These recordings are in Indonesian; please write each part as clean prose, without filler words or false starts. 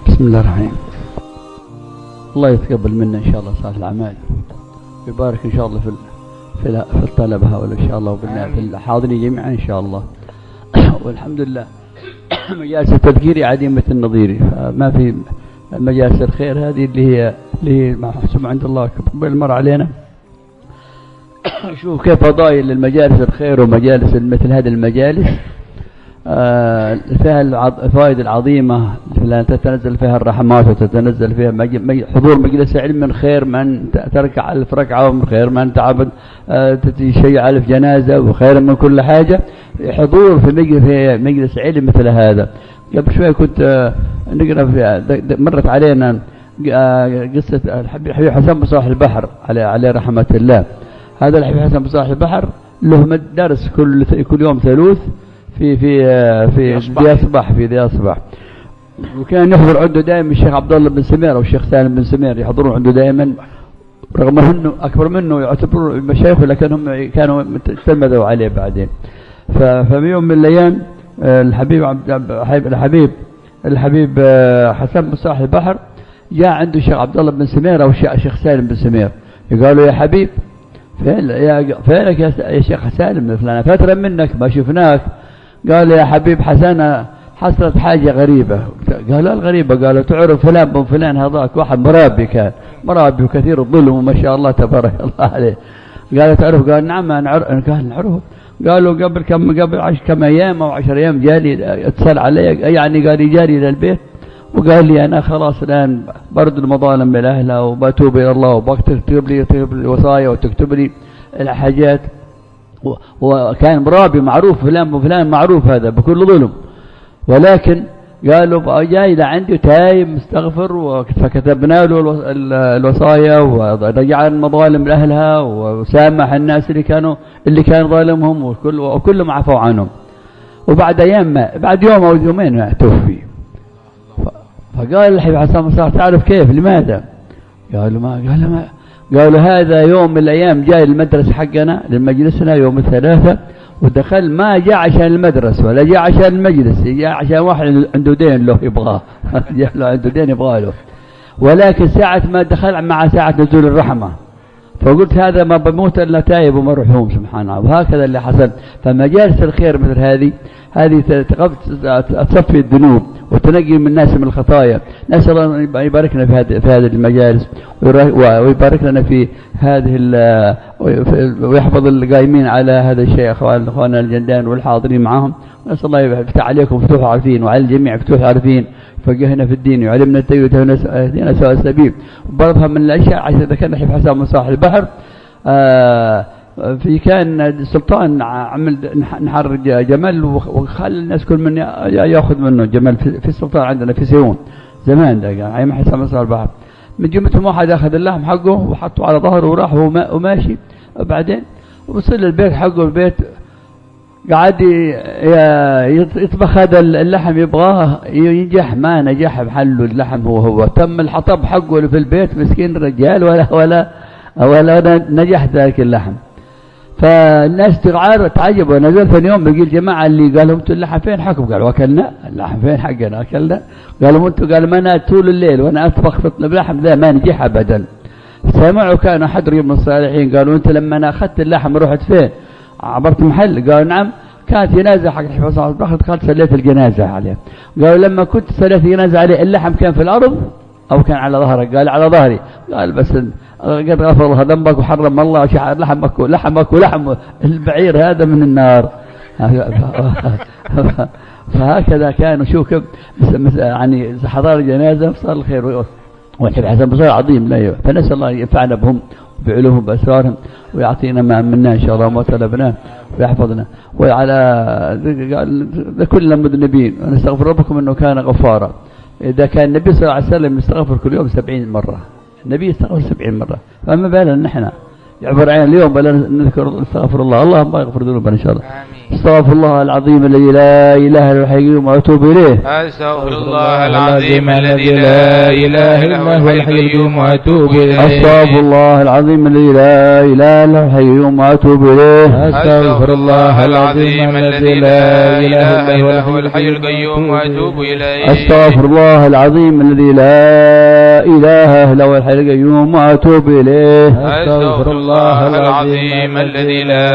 بسم الله الرحمن الرحيم. الله يتقبل منا إن شاء الله صالح الأعمال، ويبارك إن شاء الله في الطلبة هؤلاء إن شاء الله، وفي الحاضرين جميعا إن شاء الله. والحمد لله مجالس التذكير عديمة النظير، ما في مجالس الخير هذه اللي هي محسوب عند الله بالمر علينا. شوف كيف فضائل للمجالس الخير ومجالس مثل هذه المجالس، فيها الفوائد العظيمة، تتنزل فيها الرحمات، وتتنزل فيها حضور مجلس علم من خير من تركع 1000 ركعة، ومن خير من تعبد تشيع 1000 جنازة، وخير من كل حاجة. حضور في مجلس علم مثل هذا. قبل شوية كنت نقرأ مرت علينا قصة الحبيب حسن بصاح البحر عليه رحمة الله. هذا الحبيب حسن بصاح البحر له درس كل يوم ثلوث في ذي أصبح، وكان يحضر عنده دائما الشيخ عبد الله بن سمير أو الشيخ سالم بن سمير، يحضرون عنده دائما، رغم انه اكبر منه يعتبروا مشايخه، لكنهم كانوا تلمذوا عليه بعدين. ففي يوم من الايام الحبيب حسن بصاح البحر جاء عنده الشيخ عبد الله بن سمير او الشيخ سالم بن سمير، قالوا يا حبيب فينك يا شيخ سالم، فلان فترة منك ما شفناك. قال يا حبيب حسن حصلت حاجة غريبة. قال الغريبة؟ قالوا تعرف فلان بن فلان هذاك واحد مرابي، كان مرابي وكثير الظلم وما شاء الله تبارك الله عليه. قال تعرف؟ قال نعم نعرفه. قالوا قبل كم ايام او 10 ايام جالي اتصل علي، يعني قال جالي الى البيت وقال لي انا خلاص الان برد المظالم من اهلها وبتوب الى الله، وبكتب لي وصايا وتكتب لي الحاجات. وكان مرابي معروف، فلان وفلان معروف هذا بكل ظلم، ولكن قالوا جاي لعندي تايب مستغفر، فكتبنا له الوصايا ورجع المظالم لأهلها وسامح الناس اللي كان ظالمهم، وكلهم عفوا عنهم. وبعد بعد يوم أو يومين توفي. فقال الحبيب حسن بصاح تعرف كيف لماذا؟ قالوا هذا يوم من الأيام جاي المدرسة حقنا لمجلسنا يوم الثلاثة، ودخل ما جاء عشان المدرسة ولا جاء عشان المجلس، جاء عشان واحد عنده دين له يبغاه جاء له عنده دين يبغاه له، ولكن ساعة ما دخل مع ساعة نزول الرحمة. فقلت هذا ما بموت إلا تائب ومرحوم سبحان الله. وهكذا اللي حصل. فمجالس الخير مثل هذه تصفي الذنوب وتنقي من الناس من الخطايا. نسأل الله يباركنا في هذه المجالس، ويبارك لنا في هذه ويحفظ القائمين على هذا الشيء اخواننا الجندان والحاضرين معهم. نسأل الله يفتح عليكم فتوح عارفين، وعلى الجميع فتوح عارفين، فقهنا في الدين وعلمنا التوحيد وهدينا سواء السبيل. وبرضها من الاشياء عشان ذكرنا الحبيب حسن بصاح البحر، كان السلطان عمل نحر جمل، وخلى الناس كل من ياخذ منه جمل في السلطان عندنا في سيون زمان، ده ايام حسن بصاح البحر. من جملتهم واحد اخذ اللحم حقه وحطه على ظهره وراح وماشي، وبعدين وصل البيت حقه، البيت قعد يطبخ هذا اللحم يبغاه ينجح، ما نجح بحله اللحم. هو تم الحطب حقه في البيت مسكين الرجال ولا نجح ذلك اللحم. فالناس تعجبوا. نزل ثاني يوم بقي الجماعة اللي قالوا انتوا اللحم فين حقكم؟ قالوا اكلنا اللحم فين حقنا اكلنا. قالوا انتوا؟ قالوا ما انا طول الليل وانا اطبخ في اللحم ذا ما نجح ابدا. سمعوا كان احد من الصالحين قالوا انت لما انا اخذت اللحم رحت فين؟ عبرت محل؟ قالوا نعم، كانت جنازة حق الحبيب حسن بصاح البحر، صليت الجنازة عليه. قالوا لما كنت صليت الجنازة عليه اللحم كان في الارض او كان على ظهرك؟ قال على ظهري. قال بس قد غفر الله ذنبك وحرم الله لحمك ولحم البعير هذا من النار. فهكذا كانوا. شوف كيف يعني حضار الجنازة صار الخير. والحبيب حسن بصاح عظيم لا. فنسأل الله ينفعنا بهم بعلومهم بأسرارهم، ويعطينا ما أمنا إن شاء الله وما طلبناه، ويحفظنا. وعلى كل المذنبين ونستغفر ربكم إنه كان غفارا. إذا كان النبي صلى الله عليه وسلم يستغفر كل يوم 70 مرة، النبي يستغفر 70 مرة، فما بالنا نحن يعبر عين اليوم بلا نذكر استغفر الله. اللهم اغفر ذنوبنا إن شاء الله. استغفر الله العظيم الذي لا إله إلا هو الحي القيوم وأتوب إليه. أستغفر الله العظيم الذي لا إله إلا هو الحي القيوم وأتوب إليه. أستغفر الله العظيم الذي لا إله إلا هو الحي القيوم وأتوب إليه. أستغفر الله العظيم الذي لا إله إلا هو الحي القيوم وأتوب إليه. أستغفر الله العظيم الذي لا إله إلا هو الحي القيوم وأتوب إليه. أستغفر الله العظيم الذي لا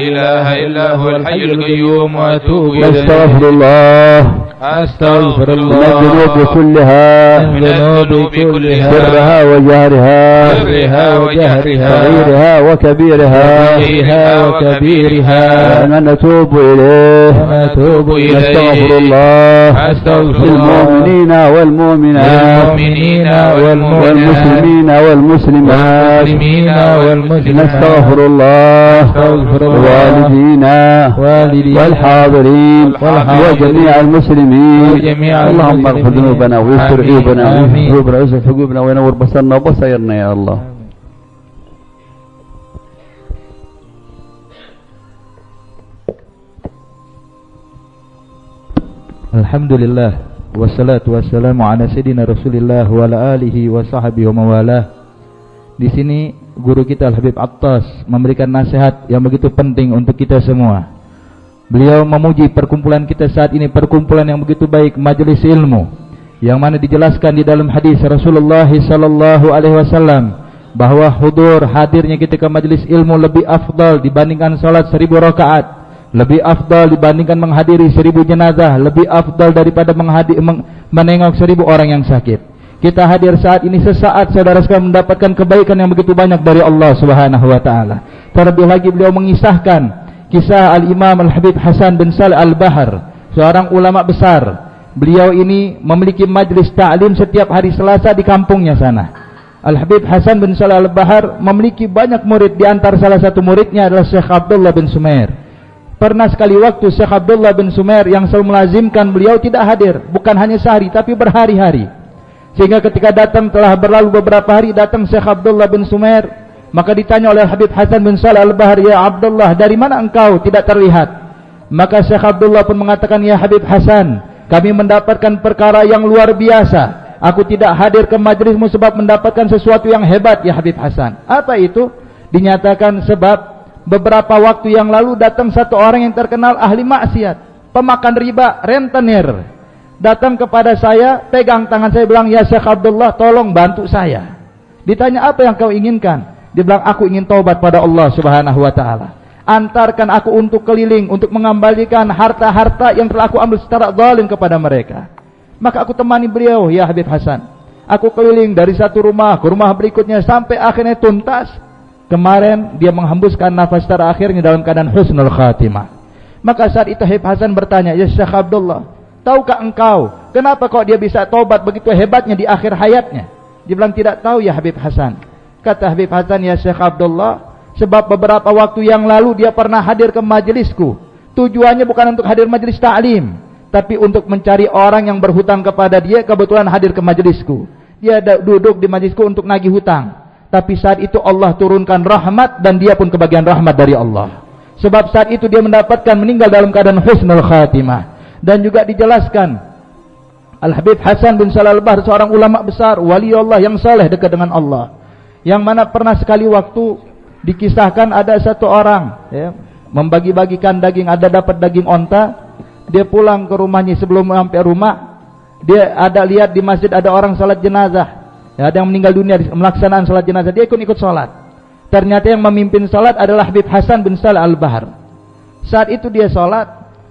إله إلا هو الحي القيوم وأتوب إليه. أستغفر الله أستغفر الله من الذنوب كلها من الذنوب كلها سرها وجهرها صغيرها وكبيرها ونتوب إليه. نستغفر الله للمؤمنين والمؤمنات والمسلمين والمسلمات. نستغفر الله لوالدينا والحاضرين وجميع المسلمين. اللهم اغفر ذنوبنا ويستر عيوبنا ويستر حقوقنا وينور بصرنا وبصيرنا يا الله. Alhamdulillah wassalatu wassalamu ala sayyidina Rasulillah wa ala alihi wa sahbihi wa mawalah. Di sini guru kita Al-Habib Attas memberikan nasihat yang begitu penting untuk kita semua. Beliau memuji perkumpulan kita saat ini, perkumpulan yang begitu baik, majelis ilmu, yang mana dijelaskan di dalam hadis Rasulullah sallallahu alaihi wasallam bahwa hadirnya kita ke majelis ilmu lebih afdal dibandingkan salat 1000 rakaat, lebih afdal dibandingkan menghadiri 1000 jenazah, lebih afdal daripada menengok 1000 orang yang sakit. Kita hadir saat ini sesaat saudara sekalian mendapatkan kebaikan yang begitu banyak dari Allah Subhanahu wa taala. Terlebih lagi beliau mengisahkan kisah Al-Imam Al-Habib Hasan bin Salih Al-Bahar, seorang ulama besar. Beliau ini memiliki majlis ta'lim setiap hari Selasa di kampungnya sana. Al-Habib Hasan bin Salih Al-Bahar memiliki banyak murid, di antara salah satu muridnya adalah Syekh Abdullah bin Sumair. Pernah sekali waktu Syekh Abdullah bin Sumair yang selalu melazimkan beliau tidak hadir, bukan hanya sehari tapi berhari-hari. Sehingga ketika datang, telah berlalu beberapa hari, datang Syekh Abdullah bin Sumair, maka ditanya oleh Habib Hasan bin Salih Al-Bahar, "Ya Abdullah, dari mana engkau tidak terlihat?" Maka Syekh Abdullah pun mengatakan, "Ya Habib Hasan, kami mendapatkan perkara yang luar biasa. Aku tidak hadir ke majlismu sebab mendapatkan sesuatu yang hebat ya Habib Hasan." Apa itu? Dinyatakan sebab beberapa waktu yang lalu datang satu orang yang terkenal ahli maksiat, pemakan riba, rentenir. Datang kepada saya, pegang tangan saya, bilang, "Ya Syekh Abdullah, tolong bantu saya." Ditanya, "Apa yang kau inginkan?" Dia bilang, "Aku ingin taubat pada Allah Subhanahu wa taala. Antarkan aku untuk keliling, untuk mengembalikan harta-harta yang telah aku ambil secara zalim kepada mereka." Maka aku temani beliau, ya Habib Hasan. Aku keliling dari satu rumah ke rumah berikutnya sampai akhirnya tuntas. Kemarin dia menghembuskan nafas terakhirnya dalam keadaan husnul khatimah. Maka saat itu Habib Hasan bertanya, "Ya Syekh Abdullah, tahukah engkau kenapa kok dia bisa taubat begitu hebatnya di akhir hayatnya?" Dia bilang, "Tidak tahu ya Habib Hasan." Kata Habib Hasan, "Ya Syekh Abdullah, sebab beberapa waktu yang lalu dia pernah hadir ke majelisku. Tujuannya bukan untuk hadir majelis ta'lim, tapi untuk mencari orang yang berhutang kepada dia. Kebetulan hadir ke majelisku. Dia duduk di majelisku untuk nagih hutang. Tapi saat itu Allah turunkan rahmat dan dia pun kebagian rahmat dari Allah. Sebab saat itu dia mendapatkan meninggal dalam keadaan husnul khatimah." Dan juga dijelaskan Al-Habib Hasan bin Salih Al-Bahar seorang ulama besar, wali Allah yang saleh dekat dengan Allah. Yang mana pernah sekali waktu dikisahkan ada satu orang membagi-bagikan daging, ada dapat daging onta. Dia pulang ke rumahnya, sebelum sampai rumah dia ada lihat di masjid ada orang salat jenazah. Ada yang meninggal dunia melaksanakan salat jenazah, dia ikut salat. Ternyata yang memimpin salat adalah Habib Hasan bin Salih Al-Bahar. Saat itu dia salat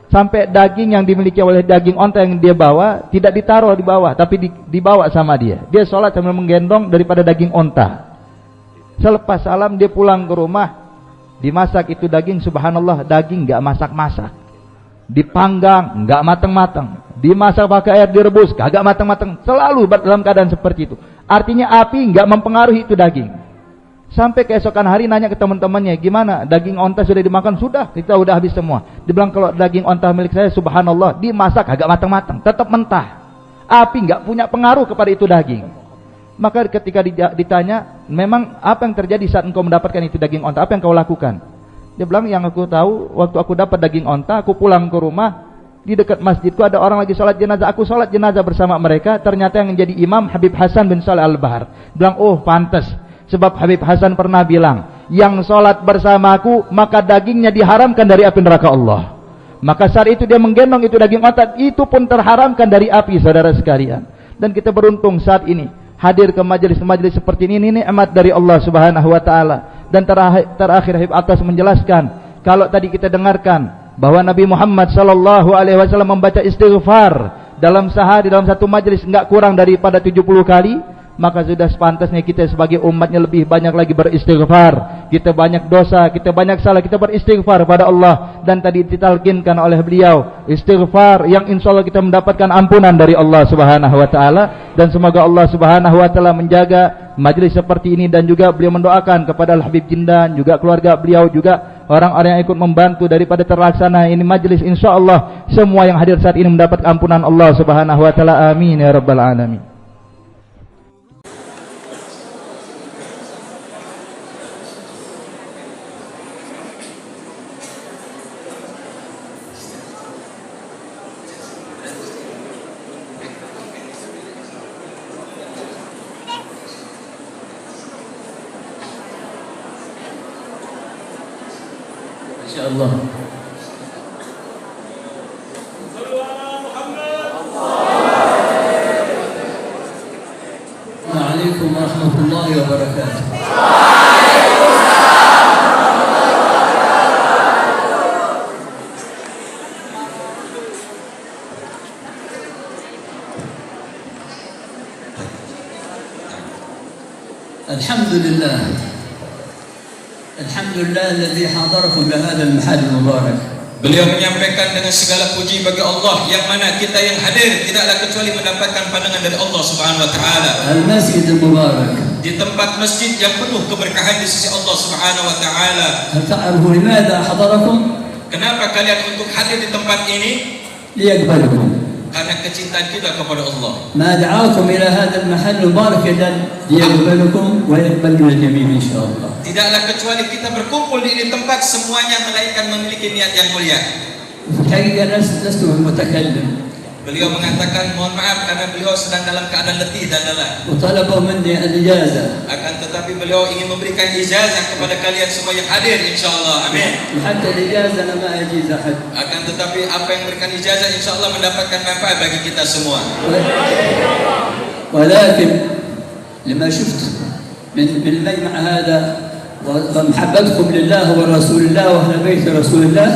sampai daging yang dimiliki oleh daging onta yang dia bawa tidak ditaruh di bawah, tapi dibawa sama dia. Dia salat sambil menggendong daripada daging onta. Selepas salam dia pulang ke rumah, dimasak itu daging, subhanallah, daging enggak masak-masak. Dipanggang enggak matang-matang. Dimasak pakai air direbus kagak matang-matang. Selalu dalam keadaan seperti itu. Artinya api enggak mempengaruhi itu daging. Sampai keesokan hari nanya ke teman-temannya, "Gimana? Daging onta sudah dimakan?" "Sudah, kita udah habis semua." Dia bilang, "Kalau daging onta milik saya, subhanallah, dimasak agak matang-matang, tetap mentah. Api enggak punya pengaruh kepada itu daging." Maka ketika ditanya, "Memang apa yang terjadi saat engkau mendapatkan itu daging onta? Apa yang kau lakukan?" Dia bilang, yang aku tahu waktu aku dapat daging onta, aku pulang ke rumah, di dekat masjidku ada orang lagi sholat jenazah, aku sholat jenazah bersama mereka, ternyata yang menjadi imam Habib Hasan bin Shalih Al-Bahar. Bilang, oh pantas, sebab Habib Hasan pernah bilang, yang sholat bersamaku maka dagingnya diharamkan dari api neraka Allah. Maka saat itu dia menggendong itu daging onta, itu pun terharamkan dari api, saudara sekalian. Dan kita beruntung saat ini hadir ke majelis-majelis seperti ini nikmat dari Allah Subhanahu wa taala. Dan terakhir Habib Attas menjelaskan, kalau tadi kita dengarkan bahwa Nabi Muhammad sallallahu alaihi wasallam membaca istighfar dalam sehari dalam satu majelis enggak kurang daripada 70 kali, maka sudah sepantasnya kita sebagai umatnya lebih banyak lagi beristighfar. Kita banyak dosa, kita banyak salah, kita beristighfar pada Allah. Dan tadi ditalkinkan oleh beliau, istighfar yang insyaallah kita mendapatkan ampunan dari Allah Subhanahu wa taala. Dan semoga Allah Subhanahu wa taala menjaga majelis seperti ini, dan juga beliau mendoakan kepada Habib Jindan, juga keluarga beliau, juga orang-orang yang ikut membantu daripada terlaksana ini majelis. InsyaAllah semua yang hadir saat ini mendapat ampunan Allah Subhanahu wa taala. Amin ya rabbal alamin. InsyaAllah. Assalamualaikum warahmatullahi wabarakatuh. Alhamdulillah. Alhamdulillah alladhi hadarakum li hadzal mahal mubarak. Beliau menyampaikan dengan segala puji bagi Allah yang mana kita yang hadir tidaklah kecuali mendapatkan pandangan dari Allah Subhanahu wa taala. Al-Masjid al-Mubarak. Di tempat masjid yang penuh keberkahan di sisi Allah Subhanahu wa taala. Hal ta'rifu limadha hadarakum? Kenapa kalian untuk hadir di tempat ini? Liyaqbalukum. Karena kecintaan kita kepada Allah. ما دعاكم إلى هذا المحل المبارك إذن ليقبلكم ويقبلنا الجميع إن شاء الله. Tidaklah kecuali kita berkumpul di ini tempat semuanya melainkan memiliki niat yang mulia. في الحقيقة لست متكلم. Beliau mengatakan mohon maaf karena beliau sedang dalam keadaan letih dan lelah. وطلبوا مني الإجازة. Akan tetapi beliau ingin memberikan ijazah kepada kalian semua yang hadir insyaallah. Amin. وحتى الإجازة أنا ما أجيز أحد. Akan tetapi apa yang memberikan ijazah insyaallah mendapatkan manfaat bagi kita semua. ولكن لما شفت من المجمع هذا ومحبتكم لله ورسول الله وأهل بيت رسول الله.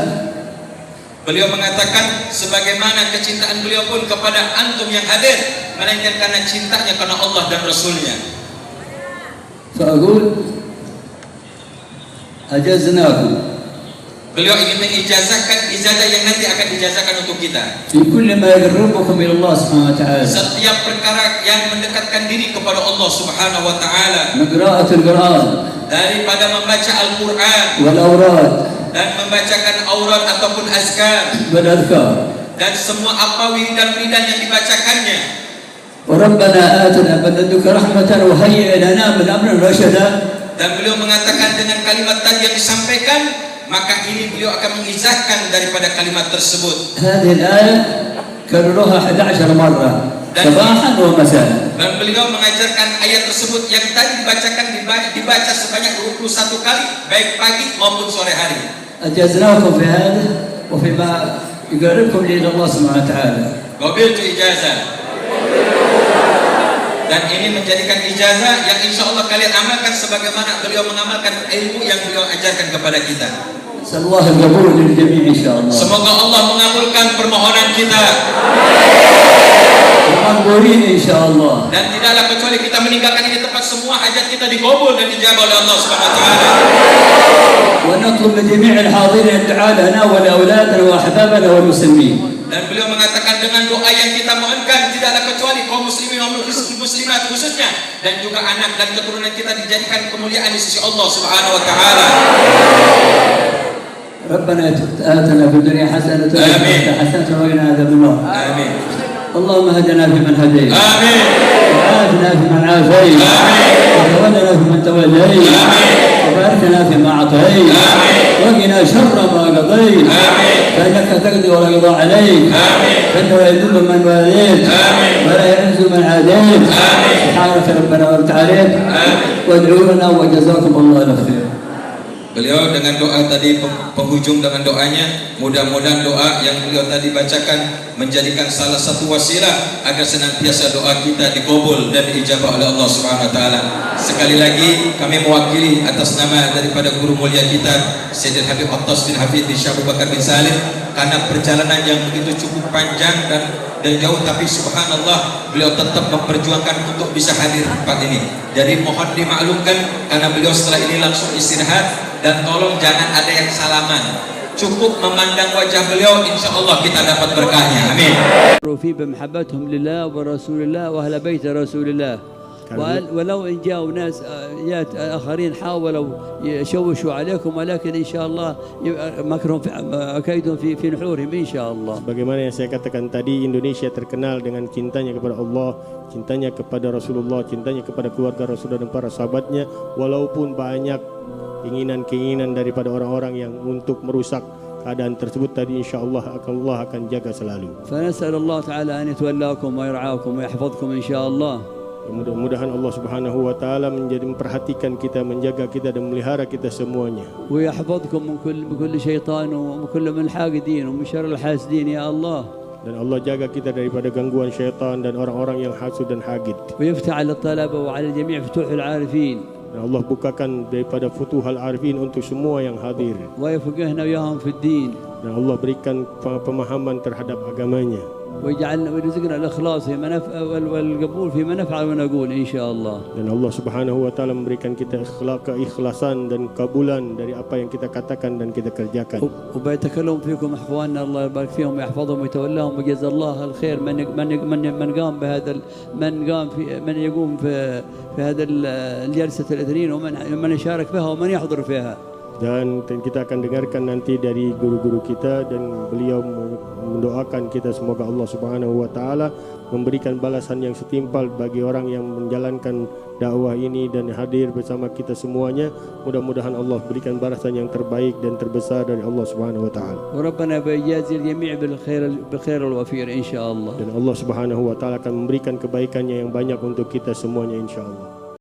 Beliau mengatakan sebagaimana kecintaan beliau pun kepada antum yang hadir melainkan karena cintanya karena Allah dan Rasulnya. فأقول أجزناكم. Beliau ingin mengijazahkan ijazah yang nanti akan dijazahkan untuk kita. في كل ما يقربكم إلى الله سبحانه وتعالى. Setiap perkara yang mendekatkan diri kepada Allah Subhanahu wa taala. من قراءة القرآن. Daripada membaca Al-Qur'an. والأوراد. Dan membacakan aurat ataupun azkar. والأذكار. Dan semua apa wiridan-wiridan yang dibacakannya. وربنا آتنا من لدنك رحمة وهيئ لنا من أمرنا رشدا. Dan beliau mengatakan dengan kalimat tadi yang disampaikan, maka ini beliau akan mengizahkan daripada kalimat tersebut. هذه الآية كرروها 11 مرة صباحا ومساء. Dan beliau mengajarkan ayat tersebut yang tadi dibaca sebanyak 21 kali baik pagi maupun sore hari. أجزناكم في هذا وفيما يقربكم إلى الله سبحانه وتعالى. Qabiltu ijazah. Dan ini menjadikan ijazah yang insya Allah kalian amalkan sebagaimana beliau mengamalkan ilmu yang beliau ajarkan kepada kita. نسأل الله القبول للجميع إن شاء الله. Semoga Allah mengabulkan permohonan kita. مقبولين إن شاء الله. Dan tidaklah kecuali kita meninggalkan ini tempat semua hajat kita dikabul dan dijawab oleh Allah Subhanahu wa taala. ونطلب من جميع الحاضرين الدعاء لنا ولأولادنا وأحبابنا والمسلمين. Dan beliau mengatakan dengan doa yang kita mohonkan tidaklah kecuali kaum muslimin maupun muslimat khususnya dan juga anak dan keturunan kita dijadikan kemuliaan di sisi Allah Subhanahu wa taala. ربنا آتنا في الدنيا حسنة وفي الآخرة حسنة وقنا عذاب النار. آمين. اللهم هدنا فيمن هديت. آمين. وعافنا فيمن عافيت. آمين. وتولنا فيمن توليت. آمين. وبارك لنا فيما أعطيت. آمين. وقنا شر ما قضيت فإنك تقضي ولا يقضى عليك فإنه لا يذل من واليت ولا يعز من عاديت سبحانك ربنا وتعالى وادعوا لنا وجزاكم الله خير. Beliau dengan doa tadi, penghujung dengan doanya, mudah-mudahan doa yang beliau tadi bacakan menjadikan salah satu wasilah agar senantiasa doa kita dikabul dan diijabah oleh Allah Subhanahu wa taala. Sekali lagi kami mewakili atas nama daripada guru mulia kita Sayyidil Habib Attas bin Hafidh bin Syekh Abu Bakar bin Salim, karena perjalanan yang begitu cukup panjang dan jauh, tapi subhanallah beliau tetap memperjuangkan untuk bisa hadir di tempat ini. Jadi mohon dimaklumkan karena beliau setelah ini langsung istirahat, dan tolong jangan ada yang salaman, cukup memandang wajah beliau, insya Allah kita dapat berkahnya. Amin. في بمحبتهم لله ورسول الله وأهل بيت رسول الله. ولو إن جاءوا ناس آخرين حاولوا يشوشوا عليكم، ولكن إن شاء الله مكرهم كيدهم في نحورهم إن شاء الله. Bagaimana yang saya katakan tadi, Indonesia terkenal dengan cintanya kepada Allah, cintanya kepada Rasulullah, cintanya kepada keluarga Rasulullah dan para sahabatnya, walaupun banyak keinginan-keinginan daripada orang-orang yang untuk merusak keadaan tersebut tadi, insyaAllah Allah akan jaga selalu. فنسأل الله تعالى أن يتولاكم ويرعاكم ويحفظكم إن شاء الله. Mudah-mudahan Allah Subhanahu wa taala memperhatikan kita, menjaga kita dan memelihara kita semuanya. ويحفظكم من كل شيطان ومن كل من الحاقدين ومن شر الحاسدين يا الله. Dan Allah jaga kita daripada gangguan syaitan dan orang-orang yang hasud dan hagid. ويفتح على الطلبة وعلى الجميع فتوح العارفين. Dan Allah bukakan daripada futuhal arifin untuk semua yang hadir. ويفقهنا وياهم في الدين. Dan Allah berikan pemahaman terhadap agamanya. ويجعلنا ويرزقنا الإخلاص والقبول فيما نفعل ونقول إن شاء الله. Dan Allah Subhanahu wa taala memberikan kita keikhlasan dan kabulan dari apa yang kita katakan dan kita kerjakan. وبيتكلم فيكم إخواننا الله يبارك فيهم ويحفظهم ويتولاهم وجزا الله الخير من قام بهذا، من يقوم في هذا الجلسة الاثنين ومن يشارك فيها ومن يحضر فيها. Dan kita akan dengarkan nanti dari guru-guru kita, dan beliau mendoakan kita semoga Allah Subhanahu wa taala memberikan balasan yang setimpal bagi orang yang menjalankan dakwah ini dan hadir bersama kita semuanya. Mudah-mudahan Allah berikan balasan yang terbaik dan terbesar dari Allah Subhanahu wa taala. وربنا بيجازي الجميع بالخير الوفير إن شاء الله. Dan Allah Subhanahu wa taala akan memberikan kebaikannya yang banyak untuk kita semuanya insyaallah.